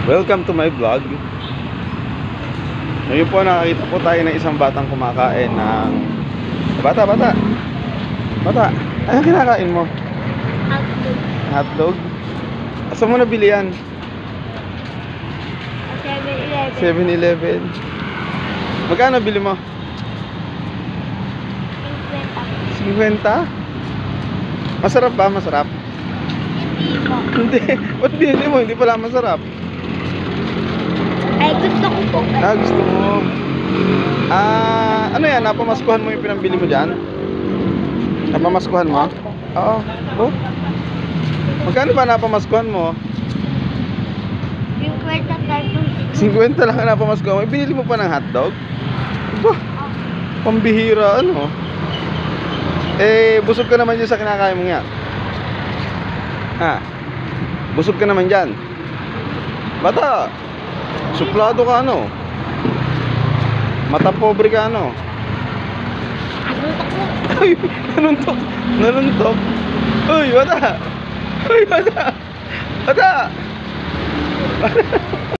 Welcome to my vlog. Ngayon po nakakita po tayo ng isang batang kumakain ng Bata. Anong kinakain mo? Hotdog. Hotdog? Saan mo nabili yan? 7-Eleven. 7-Eleven. Magkano bili mo? 50? Masarap ba? Masarap? Hindi po. Hindi. Ba't binili mo? Hindi pala masarap. Ay, gusto ko po. Gusto mo. Ano yan? Napamaskuhan mo yung pinambili mo dyan? Napamaskuhan mo? Oo. Oh. Magkano ba napamaskuhan mo? Yung kwenta tayo. 50 lang ang napamaskuhan mo. Binili mo pa ng hotdog? Bah, pambihira ano. Busog ka naman dyan sa kinakain mo nga. Busog ka naman dyan. Bata, suplado ka ano. Mata pobre ka ano. Ay, nanuntok. Uy, bata. Bata.